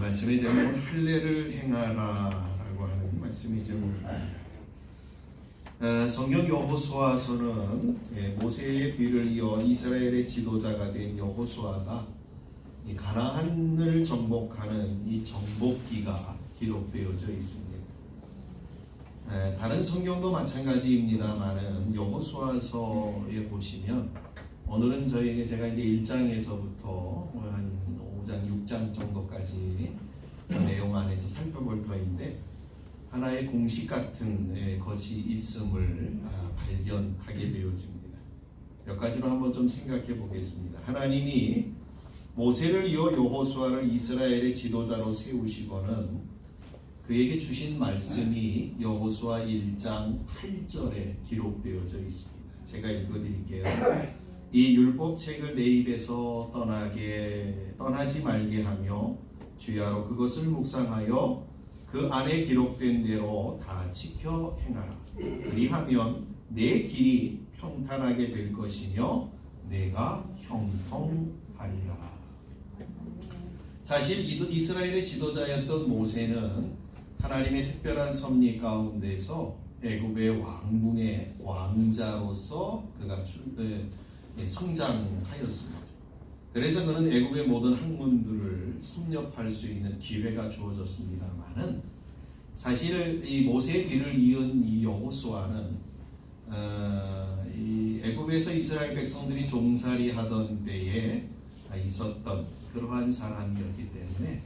말씀의 제목은 할례를 행하라라고 하는 말씀의 제목입니다. 성경 여호수아서는 모세의 뒤를 이어 이스라엘의 지도자가 된 여호수아가 이 가나안을 정복하는 이 정복기가 기록되어져 있습니다. 다른 성경도 마찬가지입니다만은 여호수아서에 보시면 오늘은 저에게 제가 이제 1장에서부터 한 5장, 6장 정도까지 내용 안에서 살펴볼 터인데 하나의 공식 같은 것이 있음을 발견하게 되어집니다. 몇 가지로 한번 좀 생각해 보겠습니다. 하나님이 모세를 이어 여호수아를 이스라엘의 지도자로 세우시고는 그에게 주신 말씀이 여호수아 1장 8절에 기록되어져 있습니다. 제가 읽어드릴게요. 이 율법책을 내 입에서 떠나지 말게 하며 주야로 그것을 묵상하여 그 안에 기록된 대로 다 지켜 행하라. 그리하면 내 길이 평탄하게 될 것이며 내가 형통하리라. 사실 이스라엘의 지도자였던 모세는 하나님의 특별한 섭리 가운데서 애굽의 왕궁의 왕자로서 그가 성장하였습니다. 그래서 그는 애굽의 모든 학문들을 섭렵할 수 있는 기회가 주어졌습니다만은 사실 이 모세의 뒤를 이은 이 여호수아는 이 애굽에서 이스라엘 백성들이 종살이 하던 때에 있었던 그러한 사람이었기 때문에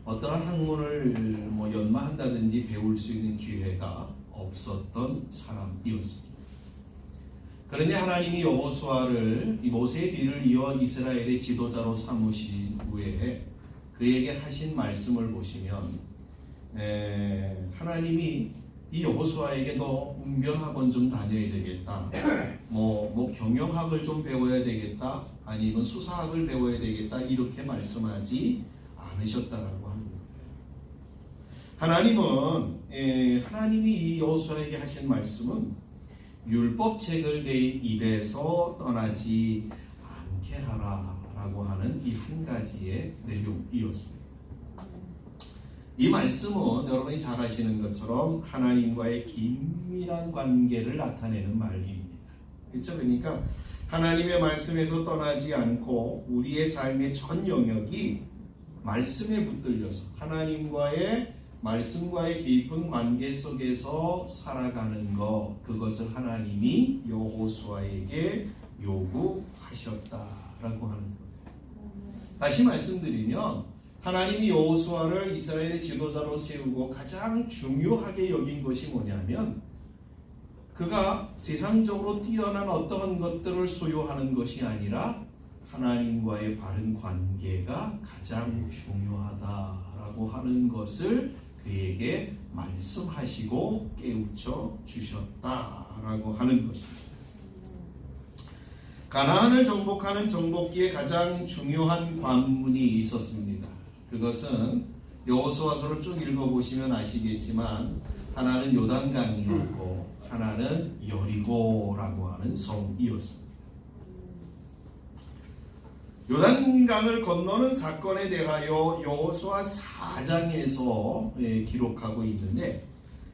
어떠한 학문을 연마한다든지 배울 수 있는 기회가 없었던 사람이었습니다. 그런데 하나님이 여호수아를 이 모세의 뒤를 이어 이스라엘의 지도자로 삼으신 후에 그에게 하신 말씀을 보시면 하나님이 이 여호수아에게 너 운변학원 좀 다녀야 되겠다. 뭐 경영학을 좀 배워야 되겠다. 아니면 수사학을 배워야 되겠다. 이렇게 말씀하지 않으셨다라고 합니다. 하나님이 이 여호수아에게 하신 말씀은 율법책을 내 입에서 떠나지 않게 하라라고 하는 이 한 가지의 내용이었습니다. 이 말씀은 여러분이 잘 아시는 것처럼 하나님과의 긴밀한 관계를 나타내는 말입니다. 그렇죠? 그러니까 하나님의 말씀에서 떠나지 않고 우리의 삶의 전 영역이 말씀에 붙들려서 하나님과의 말씀과의 깊은 관계 속에서 살아가는 것, 그것을 하나님이 여호수아에게 요구하셨다라고 하는 거예요. 다시 말씀드리면 하나님이 여호수아를 이스라엘의 지도자로 세우고 가장 중요하게 여긴 것이 뭐냐면 그가 세상적으로 뛰어난 어떠한 것들을 소유하는 것이 아니라 하나님과의 바른 관계가 가장 중요하다라고 하는 것을 그에게 말씀하시고 깨우쳐 주셨다라고 하는 것입니다. 가나안을 정복하는 정복기에 가장 중요한 관문이 있었습니다. 그것은 여호수아서를 쭉 읽어보시면 아시겠지만 하나는 요단강이었고 하나는 여리고라고 하는 성이었습니다. 요단강을 건너는 사건에 대하여 여호수아 4장에서 기록하고 있는데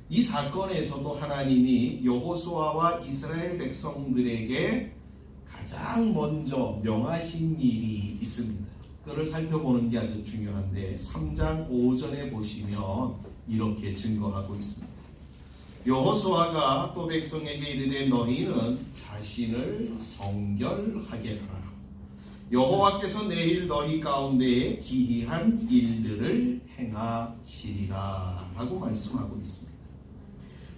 이 사건에서도 하나님이 여호수아와 이스라엘 백성들에게 가장 먼저 명하신 일이 있습니다. 그걸 살펴보는 게 아주 중요한데 3장 5절에 보시면 이렇게 증거하고 있습니다. 여호수아가 또 백성에게 이르되 너희는 자신을 성결하게 하라. 여호와께서 내일 너희 가운데에 기이한 일들을 행하시리라 라고 말씀하고 있습니다.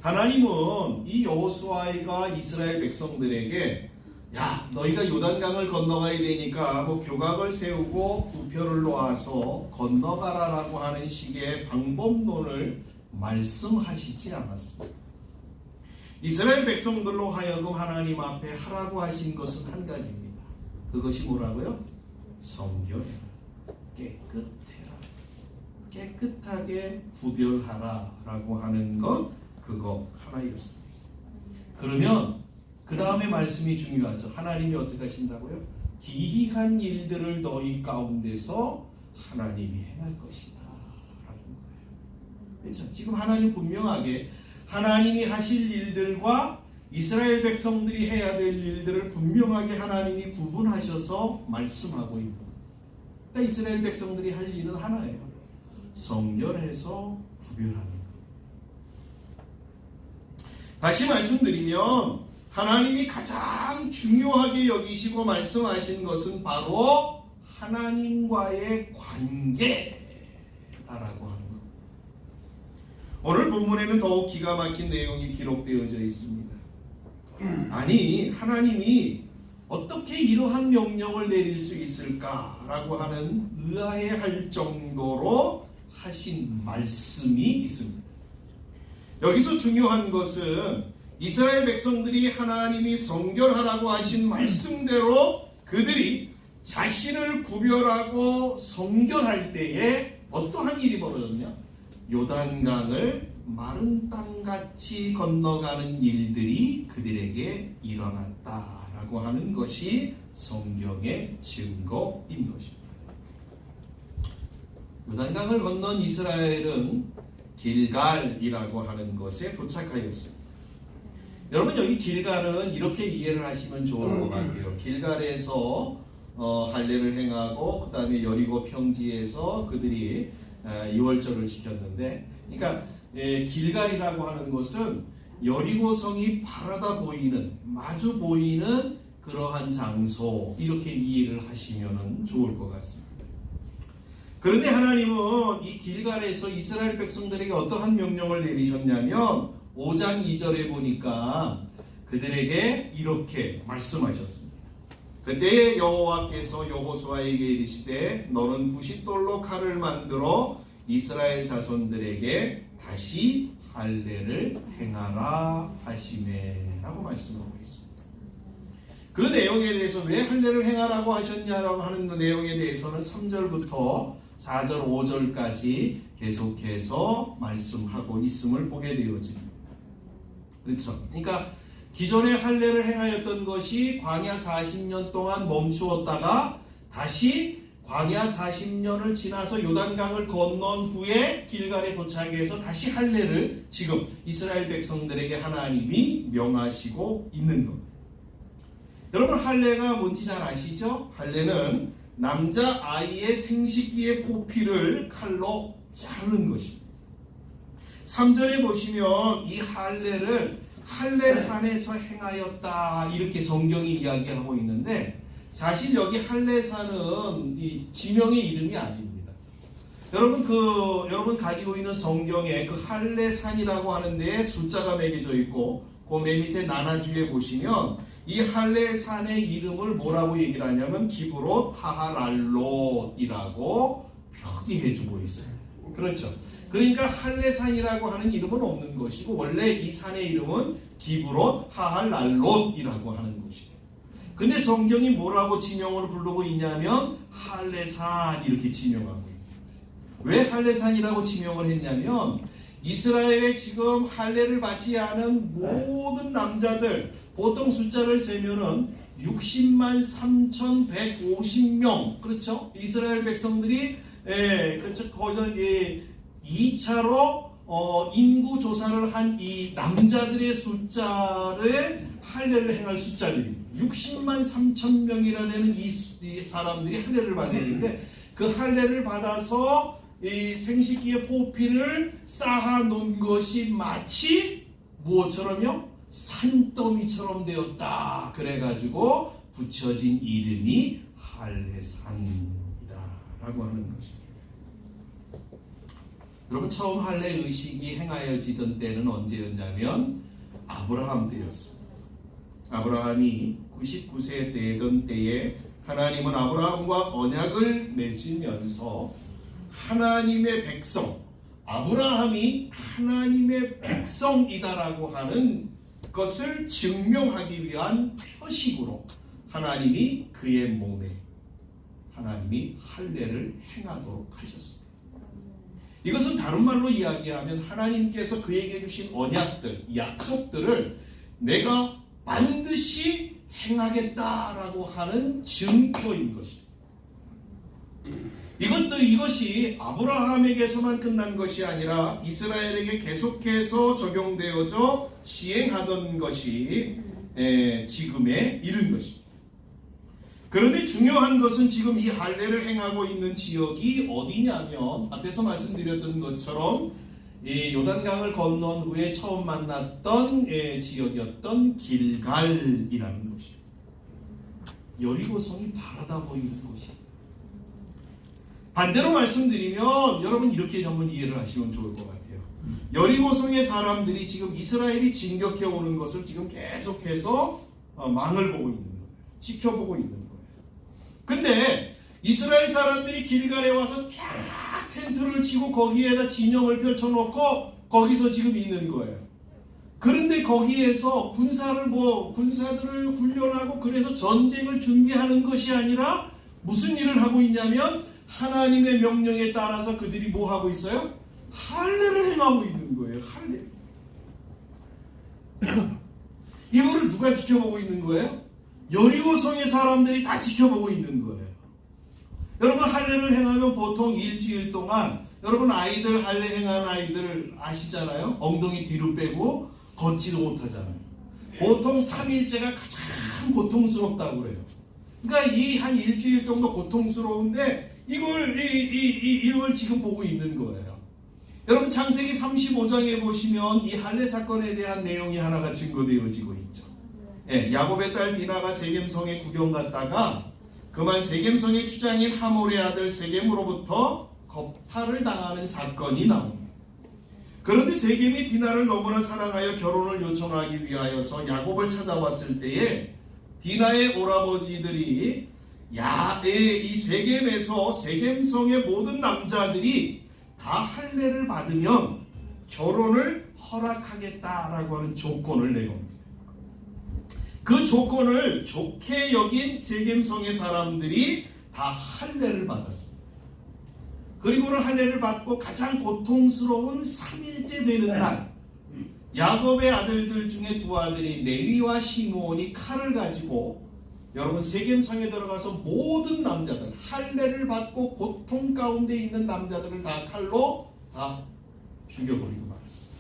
하나님은 이 여호수아가 이스라엘 백성들에게 야 너희가 요단강을 건너가야 되니까 교각을 세우고 우표를 놓아서 건너가라 라고 하는 식의 방법론을 말씀하시지 않았습니다. 이스라엘 백성들로 하여금 하나님 앞에 하라고 하신 것은 한 가지입니다. 그것이 뭐라고요? 성결해라. 깨끗해라. 깨끗하게 구별하라 라고 하는 것 그거 하나였습니다. 그러면 그 다음에 말씀이 중요하죠. 하나님이 어떻게 하신다고요? 기이한 일들을 너희 가운데서 하나님이 행할 것이다 그렇죠? 지금 하나님 분명하게 하나님이 하실 일들과 이스라엘 백성들이 해야 될 일들을 분명하게 하나님이 구분하셔서 말씀하고 있는 거예요. 그러니까 이스라엘 백성들이 할 일은 하나예요. 성결해서 구별하는 것. 다시 말씀드리면 하나님이 가장 중요하게 여기시고 말씀하신 것은 바로 하나님과의 관계다라고 하는 것. 오늘 본문에는 더욱 기가 막힌 내용이 기록되어져 있습니다. 아니, 하나님이 어떻게 이러한 명령을 내릴 수 있을까라고 하는 의아해할 정도로 하신 말씀이 있습니다. 여기서 중요한 것은 이스라엘 백성들이 하나님이 성결하라고 하신 말씀대로 그들이 자신을 구별하고 성결할 때에 어떠한 일이 벌어졌냐? 요단강을 마른 땅같이 건너가는 일들이 그들에게 일어났다라고 하는 것이 성경의 증거인 것입니다. 요단강을 건넌 이스라엘은 길갈이라고 하는 것에 도착하였습니다. 여러분, 여기 길갈은 이렇게 이해를 하시면 좋을 것 같아요. 길갈에서 할례를 행하고 그 다음에 여리고 평지에서 그들이 유월절을 지켰는데, 그러니까 길갈이라고 하는 것은 여리고성이 바라다 보이는, 마주 보이는 그러한 장소, 이렇게 이해를 하시면 좋을 것 같습니다. 그런데 하나님은 이 길갈에서 이스라엘 백성들에게 어떠한 명령을 내리셨냐면 5장 2절에 보니까 그들에게 이렇게 말씀하셨습니다. 그때 여호와께서 여호수아에게 이르시되 너는 부싯돌로 칼을 만들어 이스라엘 자손들에게 다시 할례를 행하라 하시매 라고 말씀하고 있습니다. 그 내용에 대해서 왜 할례를 행하라고 하셨냐라고 하는 그 내용에 대해서는 3절부터 4절, 5절까지 계속해서 말씀하고 있음을 보게 되어집니다. 그렇죠? 그러니까 기존에 할례를 행하였던 것이 광야 40년 동안 멈추었다가 다시 광야 40년을 지나서 요단강을 건넌 후에 길갈에 도착해서 다시 할례를 지금 이스라엘 백성들에게 하나님이 명하시고 있는 겁니다. 여러분, 할례가 뭔지 잘 아시죠? 할례는 남자 아이의 생식기의 포피를 칼로 자르는 것입니다. 3절에 보시면 이 할례를 할례산에서 행하였다 이렇게 성경이 이야기하고 있는데, 사실 여기 할례산은 이 지명의 이름이 아닙니다. 여러분 가지고 있는 성경에 그 할례산이라고 하는 데에 숫자가 매겨져 있고 그 맨 밑에 나나주에 보시면 이 할례산의 이름을 뭐라고 얘기를 하냐면 기브롯 하할랄롯이라고 표기해주고 있어요. 그렇죠? 그러니까 할례산이라고 하는 이름은 없는 것이고 원래 이 산의 이름은 기브롯 하할랄롯이라고 하는 것이에요. 근데 성경이 뭐라고 지명을 부르고 있냐면 할례산 이렇게 지명하고 있어요. 왜 할례산이라고 지명을 했냐면 이스라엘에 지금 할례를 받지 않은 모든 남자들, 보통 숫자를 세면은 60만 3,150명, 그렇죠? 이스라엘 백성들이 그렇죠? 거기서 2차로 인구 조사를 한 이 남자들의 숫자를 할례를 행할 숫자들입니다. 60만 3천 명이나 되는 이 사람들이 할례를 받아야 되는데 그 할례를 받아서 이 생식기의 포피를 쌓아 놓은 것이 마치 무엇처럼요? 산더미처럼 되었다. 그래가지고 붙여진 이름이 할례산이다 라고 하는 것입니다. 여러분, 처음 할례 의식이 행하여지던 때는 언제였냐면 아브라함 때였습니다. 아브라함이 99세 되던 때에 하나님은 아브라함과 언약을 맺으면서 하나님의 백성, 아브라함이 하나님의 백성이다라고 하는 것을 증명하기 위한 표식으로 하나님이 그의 몸에 하나님이 할례를 행하도록 하셨습니다. 이것은 다른 말로 이야기하면 하나님께서 그에게 주신 언약들, 약속들을 내가 반드시 행하겠다라고 하는 증표인 것입니다. 이것이 아브라함에게서만 끝난 것이 아니라 이스라엘에게 계속해서 적용되어져 시행하던 것이 지금에 이른 것입니다. 그런데 중요한 것은 지금 이 할례를 행하고 있는 지역이 어디냐면 앞에서 말씀드렸던 것처럼 이 요단강을 건넌 후에 처음 만났던 지역이었던 길갈이라는 곳입니다. 여리고성이 바라다 보이는 곳이에요. 반대로 말씀드리면 여러분 이렇게 한번 이해를 하시면 좋을 것 같아요. 여리고성의 사람들이 지금 이스라엘이 진격해 오는 것을 지금 계속해서 망을 보고 있는 거예요. 지켜보고 있는 거예요. 근데 이스라엘 사람들이 길갈에 와서 쫙 텐트를 치고 거기에다 진영을 펼쳐놓고 거기서 지금 있는 거예요. 그런데 거기에서 군사들을 훈련하고 그래서 전쟁을 준비하는 것이 아니라 무슨 일을 하고 있냐면 하나님의 명령에 따라서 그들이 뭐 하고 있어요? 할례를 행하고 있는 거예요. 할례. 이거를 누가 지켜보고 있는 거예요? 여리고성의 사람들이 다 지켜보고 있는 거예요. 여러분 할례를 행하면 보통 일주일 동안 여러분 아이들 할례 행한 아이들 아시잖아요. 엉덩이 뒤로 빼고 걷지도 못하잖아요. 보통 3일째가 가장 고통스럽다고 그래요. 그러니까 이 한 일주일 정도 고통스러운데 이걸 지금 보고 있는 거예요. 여러분 창세기 35장에 보시면 이 할례 사건에 대한 내용이 하나가 증거되어지고 있죠. 야곱의 딸 디나가 세겜성에 구경 갔다가 그만 세겜성의 추장인 하몰의 아들 세겜으로부터 겁탈을 당하는 사건이 나옵니다. 그런데 세겜이 디나를 너무나 사랑하여 결혼을 요청하기 위하여서 야곱을 찾아왔을 때에 디나의 오라버지들이 이 세겜에서 세겜성의 모든 남자들이 다 할례를 받으면 결혼을 허락하겠다라고 하는 조건을 내겁니다. 그 조건을 좋게 여긴 세겜성의 사람들이 다 할례를 받았습니다. 그리고는 할례를 받고 가장 고통스러운 3일째 되는 날 야곱의 아들들 중에 두 아들이 레위와 시므온이 칼을 가지고 여러분 세겜성에 들어가서 모든 남자들 할례를 받고 고통 가운데 있는 남자들을 다 칼로 다 죽여버리고 말았습니다.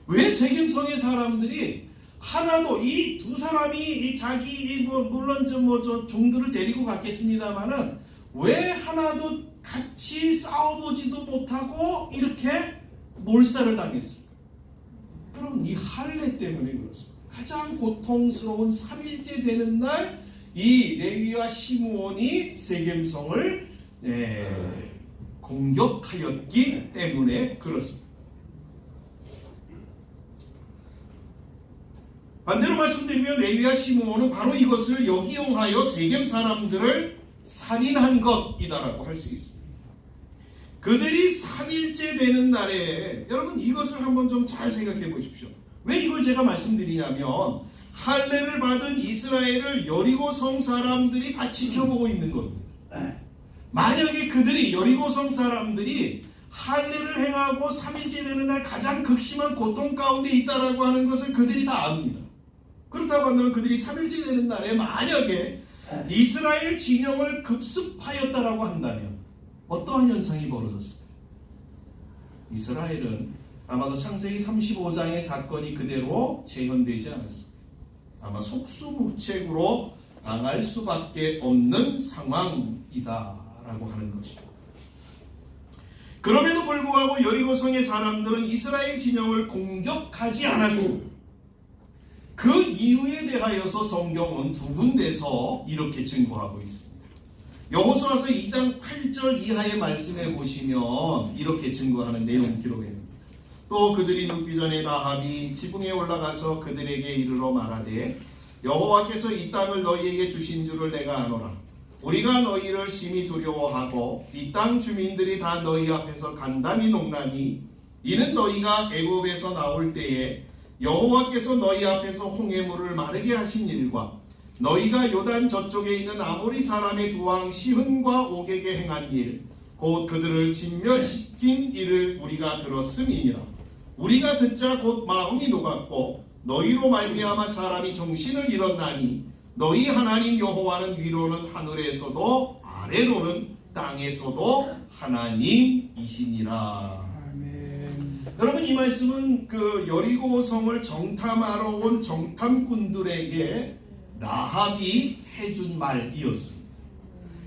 왜 세겜성의 사람들이 하나도 이 두 사람이 자기 물론 저 종들을 데리고 갔겠습니다만은 왜 하나도 같이 싸워보지도 못하고 이렇게 몰살을 당했습니까? 그럼 이 할례 때문에 그렇습니다. 가장 고통스러운 3일째 되는 날 이 레위와 시므온이 세겜성을 공격하였기 때문에 그렇습니다. 반대로 말씀드리면 레위와 시므온은 바로 이것을 역이용하여 세겜 사람들을 살인한 것이다라고 할 수 있습니다. 그들이 3일째 되는 날에 여러분 이것을 한번 좀 잘 생각해 보십시오. 왜 이걸 제가 말씀드리냐면 할례를 받은 이스라엘을 여리고성 사람들이 다 지켜보고 있는 겁니다. 만약에 그들이 여리고성 사람들이 할례를 행하고 3일째 되는 날 가장 극심한 고통 가운데 있다라고 하는 것을 그들이 다 압니다. 그렇다고 한다면 그들이 3일째 되는 날에 만약에 이스라엘 진영을 급습하였다라고 한다면 어떠한 현상이 벌어졌을까요? 이스라엘은 아마도 창세기 35장의 사건이 그대로 재현되지 않았습니다. 아마 속수무책으로 당할 수밖에 없는 상황이다라고 하는 것입니다. 그럼에도 불구하고 여리고성의 사람들은 이스라엘 진영을 공격하지 않았습니다. 그 이유에 대하여서 성경은 두 군데서 이렇게 증거하고 있습니다. 여호수아서 2장 8절 이하의 말씀에 보시면 이렇게 증거하는 내용 기록입니다. 또 그들이 눕기 전에 라합이 지붕에 올라가서 그들에게 이르러 말하되 여호와께서 이 땅을 너희에게 주신 줄을 내가 아노라. 우리가 너희를 심히 두려워하고 이 땅 주민들이 다 너희 앞에서 간담이 농나니 이는 너희가 애굽에서 나올 때에 여호와께서 너희 앞에서 홍해물을 마르게 하신 일과 너희가 요단 저쪽에 있는 아모리 사람의 두 왕 시흔과 옥에게 행한 일 곧 그들을 진멸시킨 일을 우리가 들었음이니라. 우리가 듣자 곧 마음이 녹았고 너희로 말미암아 사람이 정신을 잃었나니 너희 하나님 여호와는 위로는 하늘에서도 아래로는 땅에서도 하나님이시니라. 여러분, 이 말씀은 그 여리고성을 정탐하러 온 정탐꾼들에게 라합이 해준 말이었습니다.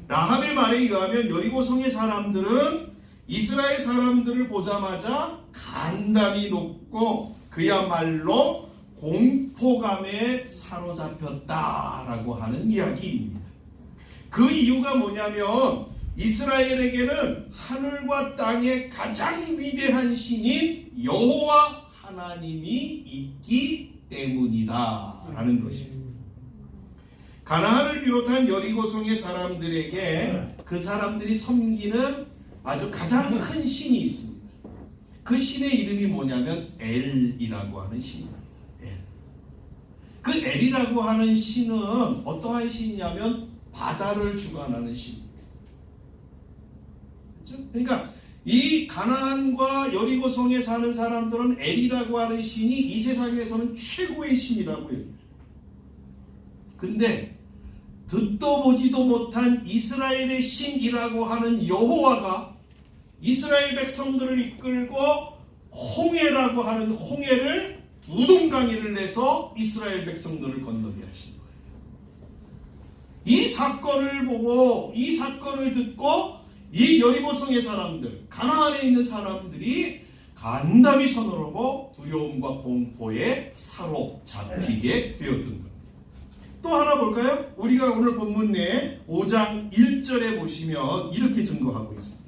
라합의 말에 의하면 여리고성의 사람들은 이스라엘 사람들을 보자마자 간담이 높고 그야말로 공포감에 사로잡혔다라고 하는 이야기입니다. 그 이유가 뭐냐면 이스라엘에게는 하늘과 땅의 가장 위대한 신인 여호와 하나님이 있기 때문이다라는 것입니다. 가나안을 비롯한 여리고성의 사람들에게 그 사람들이 섬기는 아주 가장 큰 신이 있습니다. 그 신의 이름이 뭐냐면 엘이라고 하는 신입니다. 그 엘이라고 하는 신은 어떠한 신이냐면 바다를 주관하는 신입니다. 그렇죠? 그러니까 이 가나안과 여리고성에 사는 사람들은 엘이라고 하는 신이 이 세상에서는 최고의 신이라고 해요. 근데 듣도 보지도 못한 이스라엘의 신이라고 하는 여호와가 이스라엘 백성들을 이끌고 홍해라고 하는 홍해를 두동강이를 내서 이스라엘 백성들을 건너게 하신 거예요. 이 사건을 보고 이 사건을 듣고 이 여리고성의 사람들, 가나안에 있는 사람들이 간담이 서늘하고 두려움과 공포에 사로잡히게 되었던 거예요. 또 하나 볼까요? 우리가 오늘 본문 내에 5장 1절에 보시면 이렇게 증거하고 있습니다.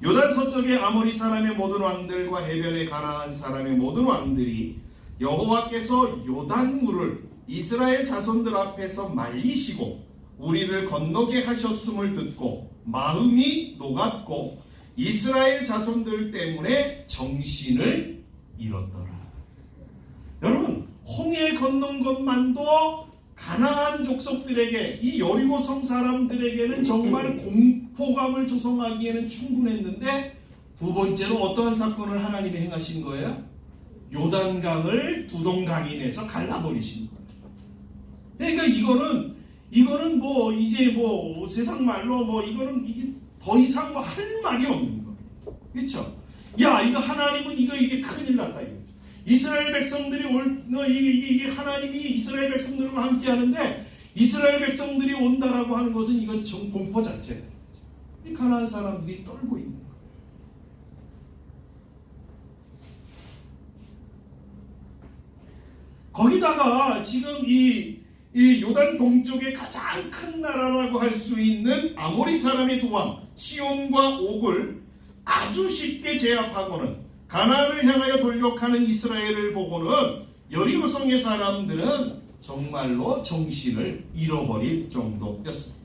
요단 서쪽의 아모리 사람의 모든 왕들과 해변의 가나안 사람의 모든 왕들이 여호와께서 요단물을 이스라엘 자손들 앞에서 말리시고 우리를 건너게 하셨음을 듣고 마음이 녹았고 이스라엘 자손들 때문에 정신을 잃었더라. 여러분, 홍해 건넌 것만도 가나안 족속들에게, 이 여리고성 사람들에게는 정말 공포감을 조성하기에는 충분했는데, 두 번째로 어떠한 사건을 하나님이 행하신 거예요? 요단강을 두동강이 내서 갈라버리신 거예요. 그러니까 이거는 뭐 이제 뭐 세상 말로 뭐 이거는 이게 더 이상 뭐 할 말이 없는 거예요. 그렇죠? 야, 이거 하나님은 이게 큰일 났다 이거죠. 이스라엘 백성들이 이게 하나님이 이스라엘 백성들과 함께 하는데 이스라엘 백성들이 온다라고 하는 것은 이건 공포 자체예요. 이 가나안 사람들이 떨고 있는 거예요. 거기다가 지금 이 요단 동쪽의 가장 큰 나라라고 할 수 있는 아모리 사람의 두 왕 시온과 옥을 아주 쉽게 제압하고는 가나안을 향하여 돌격하는 이스라엘을 보고는 여리고성의 사람들은 정말로 정신을 잃어버릴 정도였습니다.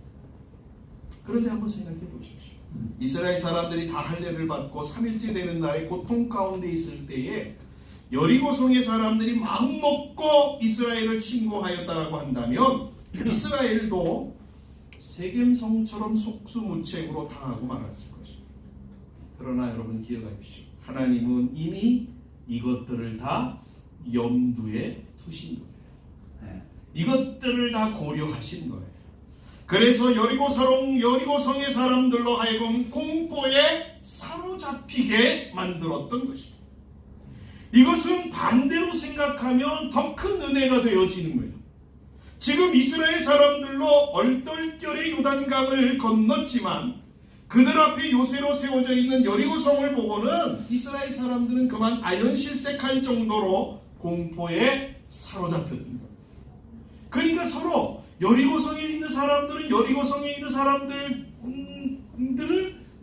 그런데 한번 생각해 보십시오. 이스라엘 사람들이 다 할례를 받고 3일째 되는 날에 고통 가운데 있을 때에 여리고성의 사람들이 마음먹고 이스라엘을 침공하였다라고 한다면 이스라엘도 세겜성처럼 속수무책으로 당하고 말았을 것입니다. 그러나 여러분 기억하십시오. 하나님은 이미 이것들을 다 염두에 두신 거예요. 이것들을 다 고려하신 거예요. 그래서 여리고성의 사람들로 하여금 공포에 사로잡히게 만들었던 것입니다. 이것은 반대로 생각하면 더 큰 은혜가 되어지는 거예요. 지금 이스라엘 사람들로 얼떨결에 요단강을 건넜지만 그들 앞에 요새로 세워져 있는 여리고성을 보고는 이스라엘 사람들은 그만 아연실색할 정도로 공포에 사로잡혔던 거예요. 그러니까 서로 여리고성에 있는 사람들은 여리고성에 있는 사람들을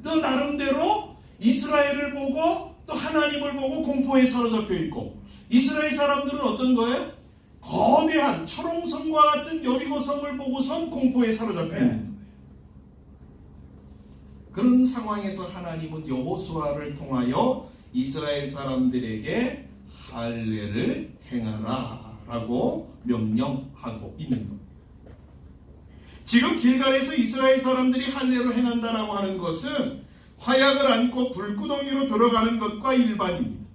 또 나름대로 이스라엘을 보고 또 하나님을 보고 공포에 사로잡혀 있고, 이스라엘 사람들은 어떤 거예요? 거대한 초롱성과 같은 여리고성을 보고선 공포에 사로잡혀 있는 거예요. 그런 상황에서 하나님은 여호수아를 통하여 이스라엘 사람들에게 할례를 행하라 라고 명령하고 있는 겁니다. 지금 길갈에서 이스라엘 사람들이 할례를 행한다라고 하는 것은 화약을 안고 불구덩이로 들어가는 것과 일반입니다.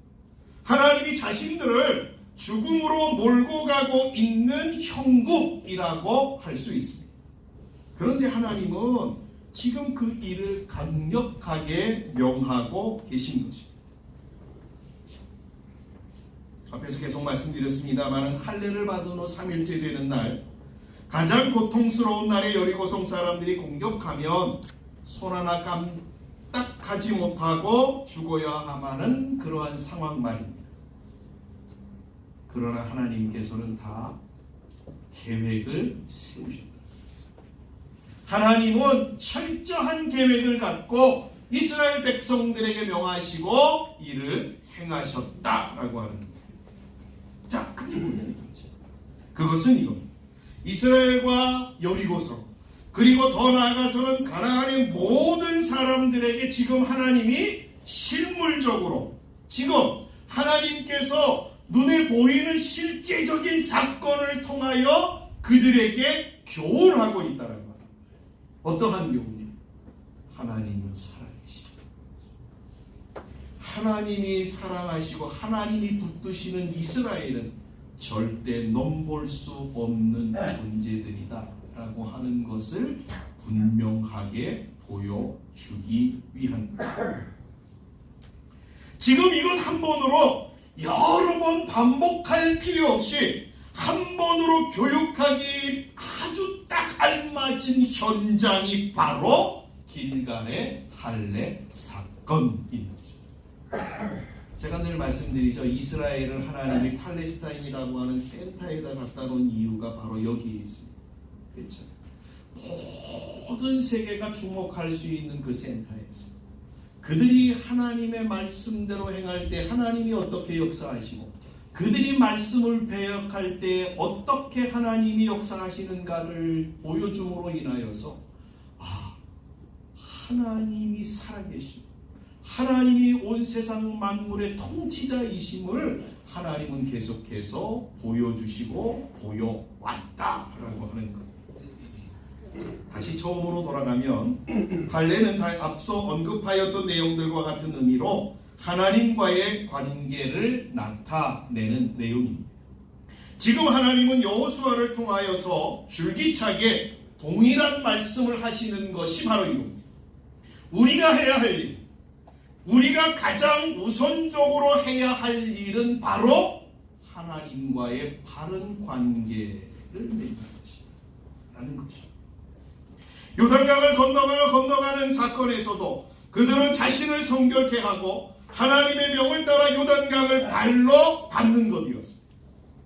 하나님이 자신들을 죽음으로 몰고 가고 있는 형국이라고 할 수 있습니다. 그런데 하나님은 지금 그 일을 강력하게 명하고 계신 것입니다. 앞에서 계속 말씀드렸습니다만 할례를 받은 후 3일째 되는 날, 가장 고통스러운 날에 여리고성 사람들이 공격하면 손 하나 깜딱하지 못하고 죽어야만 그러한 상황 말입니다. 그러나 하나님께서는 다 계획을 세우셨다. 하나님은 철저한 계획을 갖고 이스라엘 백성들에게 명하시고 이를 행하셨다라고 하는 겁니다. 자, 그게 뭐냐는 거죠. 그것은 이겁니다. 이스라엘과 여리고성, 그리고 더 나아가서는 가나안의 모든 사람들에게 지금 하나님이 실물적으로 지금 하나님께서 눈에 보이는 실제적인 사건을 통하여 그들에게 교훈하고 있다는 거예요. 어떠한 교훈이요? 하나님은 살아계시다. 하나님이 사랑하시고 하나님이 붙드시는 이스라엘은 절대 넘볼 수 없는 존재들이다 라고 하는 것을 분명하게 보여주기 위한 것입니다. 지금 이것 한 번으로 여러 번 반복할 필요 없이 한 번으로 교육하기 아주 딱 알맞은 현장이 바로 길갈의 할례 사건입니다. 제가 늘 말씀드리죠. 이스라엘을 하나님이 팔레스타인이라고 하는 센터에다 갖다 놓은 이유가 바로 여기에 있습니다. 그렇죠? 모든 세계가 주목할 수 있는 그 센터에서 그들이 하나님의 말씀대로 행할 때 하나님이 어떻게 역사하시고 그들이 말씀을 배역할 때 어떻게 하나님이 역사하시는가를 보여줌으로 인하여서 하나님이 살아계시고 하나님이 온 세상 만물의 통치자이심을 하나님은 계속해서 보여주시고 보여왔다라고 하는 것. 다시 처음으로 돌아가면 할례는 앞서 언급하였던 내용들과 같은 의미로 하나님과의 관계를 나타내는 내용입니다. 지금 하나님은 여호수아를 통하여서 줄기차게 동일한 말씀을 하시는 것이 바로 이겁니다. 우리가 해야 할 일, 우리가 가장 우선적으로 해야 할 일은 바로 하나님과의 바른 관계를 맺는 것이다 라는 것입니다. 요단강을 건너가는 사건에서도 그들은 자신을 성결케 하고 하나님의 명을 따라 요단강을 발로 밟는 것이었습니다.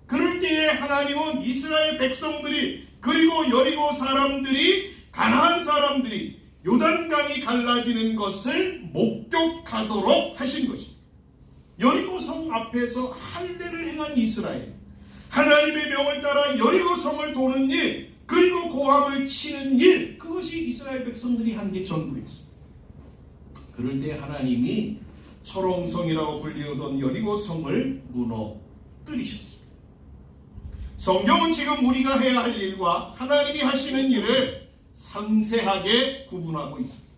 그럴 때에 하나님은 이스라엘 백성들이 그리고 여리고 사람들이 가나안 사람들이 요단강이 갈라지는 것을 목격하도록 하신 것입니다. 여리고성 앞에서 할례를 행한 이스라엘, 하나님의 명을 따라 여리고성을 도는 일, 그리고 고함을 치는 일, 그것이 이스라엘 백성들이 한 게 전부였습니다. 그럴 때 하나님이 철옹성이라고 불리우던 여리고성을 무너뜨리셨습니다. 성경은 지금 우리가 해야 할 일과 하나님이 하시는 일을 상세하게 구분하고 있습니다.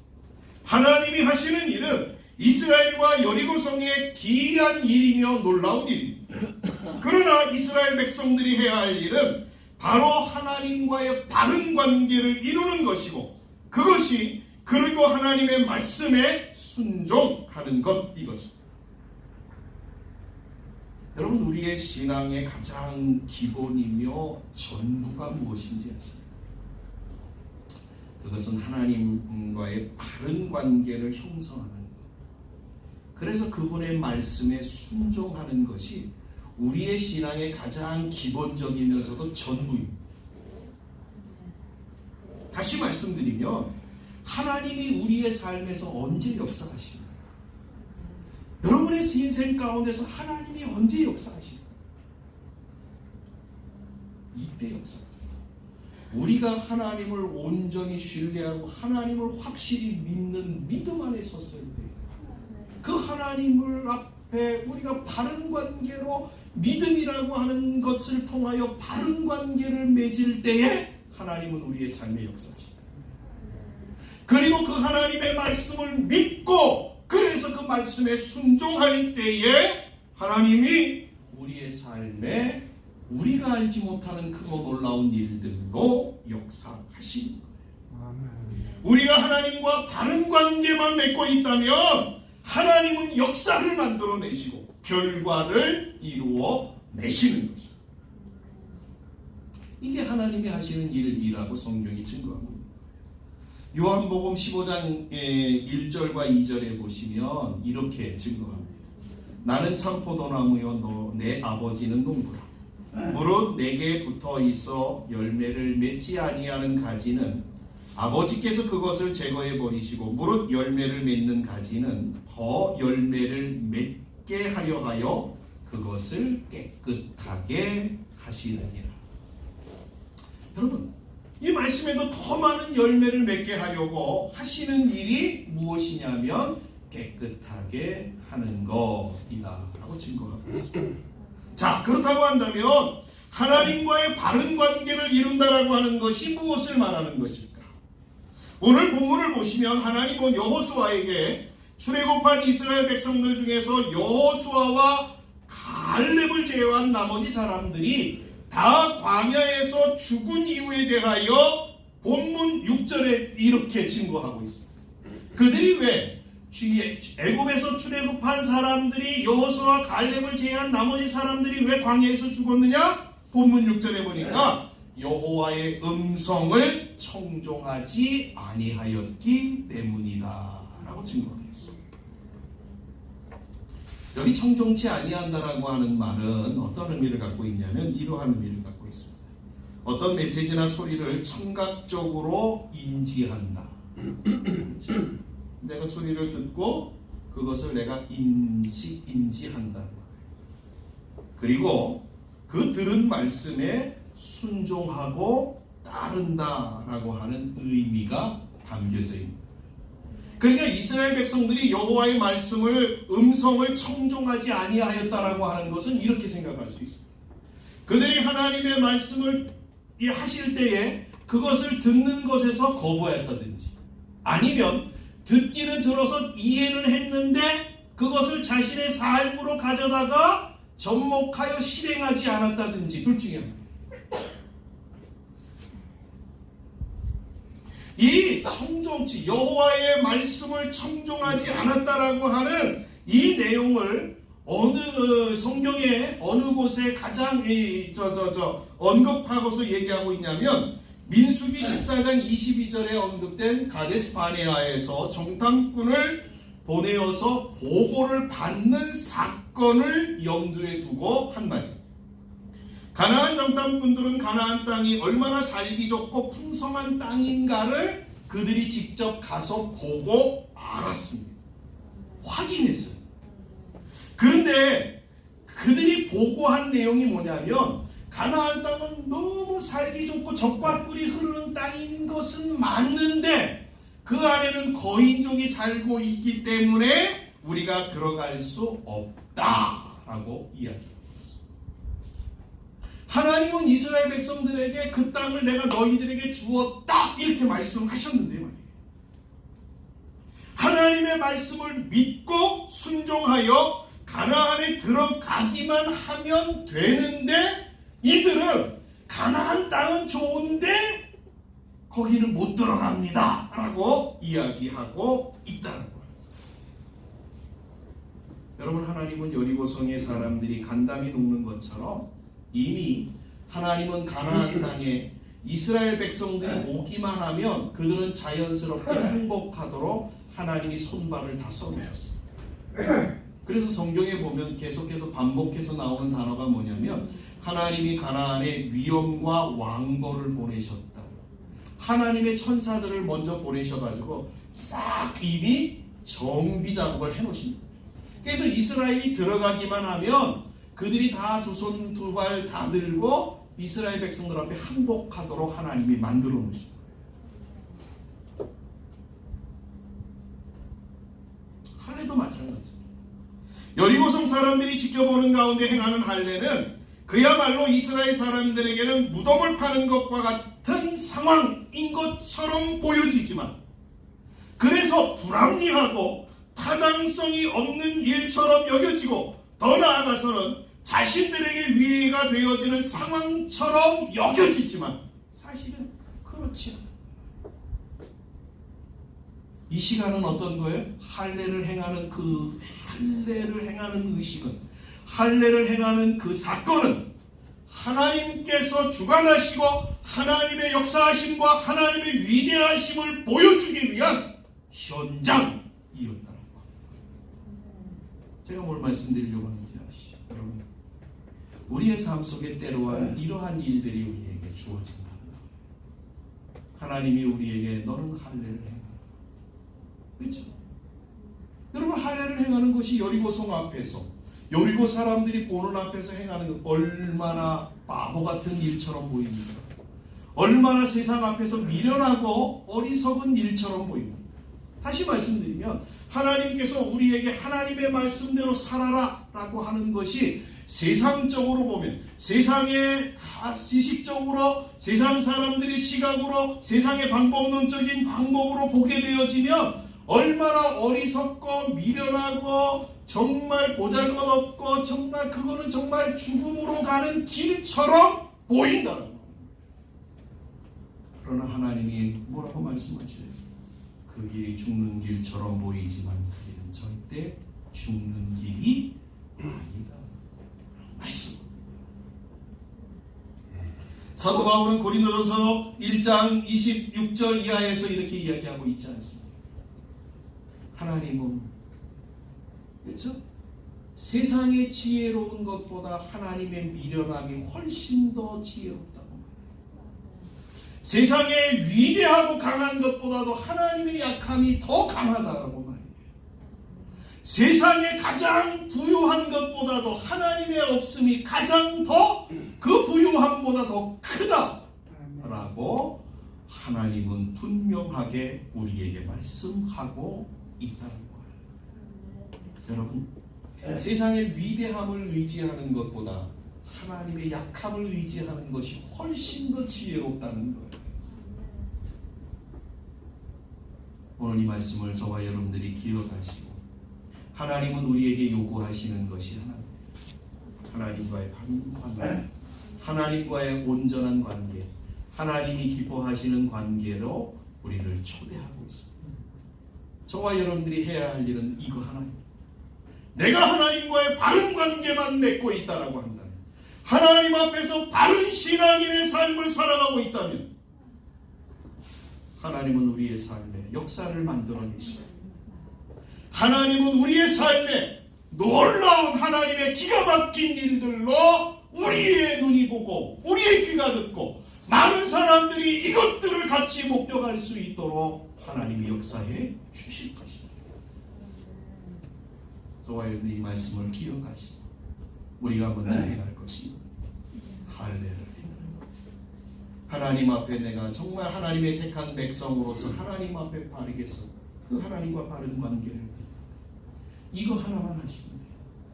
하나님이 하시는 일은 이스라엘과 여리고성의 기이한 일이며 놀라운 일입니다. 그러나 이스라엘 백성들이 해야 할 일은 바로 하나님과의 바른 관계를 이루는 것이고 그것이 그리고 하나님의 말씀에 순종하는 것 이것입니다. 여러분 우리의 신앙의 가장 기본이며 전부가 무엇인지 아십니까? 그것은 하나님과의 바른 관계를 형성하는 것. 그래서 그분의 말씀에 순종하는 것이 우리의 신앙의 가장 기본적이면서도 전부입니다. 다시 말씀드리면 하나님이 우리의 삶에서 언제 역사하십니까? 여러분의 인생 가운데서 하나님이 언제 역사하십니까? 이때 역사합니다. 우리가 하나님을 온전히 신뢰하고 하나님을 확실히 믿는 믿음 안에 섰을 때 그 하나님을 앞에 우리가 바른 관계로 믿음이라고 하는 것을 통하여 바른 관계를 맺을 때에 하나님은 우리의 삶에 역사하십니다. 그리고 그 하나님의 말씀을 믿고 그래서 그 말씀에 순종할 때에 하나님이 우리의 삶에 우리가 알지 못하는 크고 놀라운 일들로 역사하시는 거예요. 우리가 하나님과 바른 관계만 맺고 있다면 하나님은 역사를 만들어내시고 결과를 이루어 내시는 거죠. 이게 하나님이 하시는 일이라고 성경이 증거합니다. 요한복음 15장 1절과 2절에 보시면 이렇게 증거합니다. 나는 참 포도나무요 너 내 아버지는 농부라. 무릇 내게 붙어 있어 열매를 맺지 아니하는 가지는 아버지께서 그것을 제거해 버리시고 무릇 열매를 맺는 가지는 더 열매를 맺게 하려 하여 그것을 깨끗하게 하시느니라. 여러분, 이 말씀에도 더 많은 열매를 맺게 하려고 하시는 일이 무엇이냐면 깨끗하게 하는 것이다라고 증거하고 있습니다. 자, 그렇다고 한다면 하나님과의 바른 관계를 이룬다라고 하는 것이 무엇을 말하는 것일까? 오늘 본문을 보시면 하나님은 여호수아에게 출애굽한 이스라엘 백성들 중에서 여호수아와 갈렙을 제외한 나머지 사람들이 다 광야에서 죽은 이유에 대하여 본문 6절에 이렇게 증거하고 있습니다. 그들이 왜 애굽에서 출애굽한 사람들이 여호수아 갈렙을 제외한 나머지 사람들이 왜 광야에서 죽었느냐? 본문 6절에 보니까 여호와의 음성을 청종하지 아니하였기 때문이다 라고 증거하고 있습니다. 여기 청종치 아니한다라고 하는 말은 어떤 의미를 갖고 있냐면 이러한 의미를 갖고 있습니다. 어떤 메시지나 소리를 청각적으로 인지한다. 내가 소리를 듣고 그것을 내가 인지한다. 그리고 그 들은 말씀에 순종하고 따른다라고 하는 의미가 담겨져 있습니다. 그러니까 이스라엘 백성들이 여호와의 음성을 청종하지 아니하였다라고 하는 것은 이렇게 생각할 수 있습니다. 그들이 하나님의 말씀을 하실 때에 그것을 듣는 것에서 거부했다든지 아니면 듣기는 들어서 이해는 했는데 그것을 자신의 삶으로 가져다가 접목하여 실행하지 않았다든지 둘 중에 하나. 이 청종치 여호와의 말씀을 청종하지 않았다라고 하는 이 내용을 어느 성경의 어느 곳에 가장 언급하고서 얘기하고 있냐면 민수기 14장 22절에 언급된 가데스 바네아에서 정탐꾼을 보내어서 보고를 받는 사건을 염두에 두고 한 말입니다. 가나안 정탐꾼들은 가나안 땅이 얼마나 살기 좋고 풍성한 땅인가를 그들이 직접 가서 보고 알았습니다. 확인했어요. 그런데 그들이 보고한 내용이 뭐냐면 가나안 땅은 너무 살기 좋고 젖과 꿀이 흐르는 땅인 것은 맞는데 그 안에는 거인족이 살고 있기 때문에 우리가 들어갈 수 없다라고 이야기합니다. 하나님은 이스라엘 백성들에게 그 땅을 내가 너희들에게 주었다 이렇게 말씀하셨는데 말이에요. 하나님의 말씀을 믿고 순종하여 가나안에 들어가기만 하면 되는데 이들은 가나안 땅은 좋은데 거기는 못 들어갑니다 라고 이야기하고 있다는 거예요. 여러분, 하나님은 여리고성의 사람들이 간담이 녹는 것처럼 이미 하나님은 가나안 땅에 이스라엘 백성들이 오기만 하면 그들은 자연스럽게 행복하도록 하나님이 손발을 다 써주셨어요. 그래서 성경에 보면 계속해서 반복해서 나오는 단어가 뭐냐면 하나님이 가나안에 위엄과 왕벌을 보내셨다. 하나님의 천사들을 먼저 보내셔가지고 싹 이미 정비 작업을 해놓으십니다. 그래서 이스라엘이 들어가기만 하면 그들이 다 두 손 두 발 다 들고 이스라엘 백성들 앞에 항복하도록 하나님이 만들어 놓으십니다. 할례도 마찬가지입니다. 여리고성 사람들이 지켜보는 가운데 행하는 할례는 그야말로 이스라엘 사람들에게는 무덤을 파는 것과 같은 상황인 것처럼 보여지지만 그래서 불합리하고 타당성이 없는 일처럼 여겨지고 더 나아가서는 자신들에게 위해가 되어지는 상황처럼 여겨지지만 사실은 그렇지 않아요. 이 시간은 어떤 거예요? 할례를 행하는 그 할례를 행하는 의식은, 할례를 행하는 그 사건은 하나님께서 주관하시고 하나님의 역사하심과 하나님의 위대하심을 보여주기 위한 현장이었다는 거. 제가 뭘 말씀드리려고 하는지 아시죠? 여러분, 우리의 삶 속에 때로는 이러한 일들이 우리에게 주어진다. 하나님이 우리에게 너는 할례를 행하라. 그렇죠? 여러분, 할례를 행하는 것이 여리고성 앞에서, 여리고 사람들이 보는 앞에서 행하는 것 얼마나 바보 같은 일처럼 보입니다. 얼마나 세상 앞에서 미련하고 어리석은 일처럼 보입니다. 다시 말씀드리면 하나님께서 우리에게 하나님의 말씀대로 살아라 라고 하는 것이 세상적으로 보면, 세상의 지식적으로, 세상 사람들의 시각으로, 세상의 방법론적인 방법으로 보게 되어지면 얼마나 어리석고 미련하고 정말 보잘것없고 정말 그거는 정말 죽음으로 가는 길처럼 보인다는 거예요. 그러나 하나님이 뭐라고 말씀하시래요? 그 길이 죽는 길처럼 보이지만 그 길은 절대 죽는 길이 아니다. 말씀. 사도 바울은 고린도전서 1장 26절 이하에서 이렇게 이야기하고 있지 않습니까? 하나님은, 그렇죠? 세상의 지혜로운 것보다 하나님의 미련함이 훨씬 더 지혜롭다고 말해요. 세상의 위대하고 강한 것보다도 하나님의 약함이 더 강하다고 말해요. 세상에 가장 부유한 것보다도 하나님의 없음이 가장 더 그 부유함보다 더 크다라고 하나님은 분명하게 우리에게 말씀하고 있다는 거예요. 여러분, 세상의 위대함을 의지하는 것보다 하나님의 약함을 의지하는 것이 훨씬 더 지혜롭다는 거예요. 오늘 이 말씀을 저와 여러분들이 기억하시고, 하나님은 우리에게 요구하시는 것이 하나님과의 바른 관계, 하나님과의 온전한 관계, 하나님이 기뻐하시는 관계로 우리를 초대하고 있습니다. 저와 여러분들이 해야 할 일은 이거 하나입니다. 내가 하나님과의 바른 관계만 맺고 있다라고 한다면, 하나님 앞에서 바른 신앙인의 삶을 살아가고 있다면 하나님은 우리의 삶에 역사를 만들어 내시고, 하나님은 우리의 삶에 놀라운 하나님의 기가 막힌 일들로 우리의 눈이 보고 우리의 귀가 듣고 많은 사람들이 이것들을 같이 목격할 수 있도록 하나님이 역사해 주실 것입니다. 저와 여러분이 이 말씀을 기억하시고 우리가 먼저 해야 할 것이 할례를 행하는 것. 하나님 앞에 내가 정말 하나님의 택한 백성으로서 하나님 앞에 바르게 서 그 하나님과 바른 관계를, 이거 하나만 하시면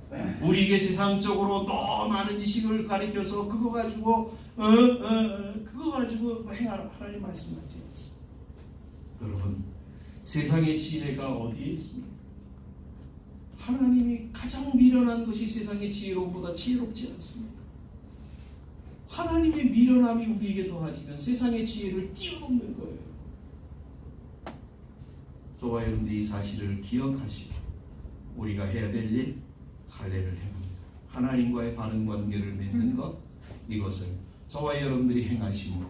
돼요. 우리에게 세상적으로 너무 많은 지식을 가르쳐서 그거 가지고 그거 가지고 행하라, 하나님 말씀하지 않습니다. 여러분, 세상의 지혜가 어디에 있습니까? 하나님이 가장 미련한 것이 세상의 지혜로움보다 지혜롭지 않습니까? 하나님의 미련함이 우리에게 더하지면 세상의 지혜를 뛰어넘는 거예요. 저와 여러분들이 이 사실을 기억하시고 우리가 해야 될 일, 할례를 행합니다. 하나님과의 바른 관계를 맺는 것, 이것을 저와 여러분들이 행하심으로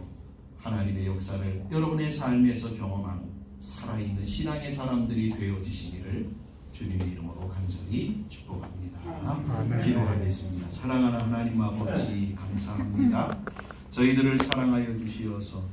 하나님의 역사를 여러분의 삶에서 경험하는 살아있는 신앙의 사람들이 되어지시기를 주님의 이름으로 간절히 축복합니다. 아멘. 기도하겠습니다. 사랑하는 하나님 아버지, 감사합니다. 저희들을 사랑하여 주시어서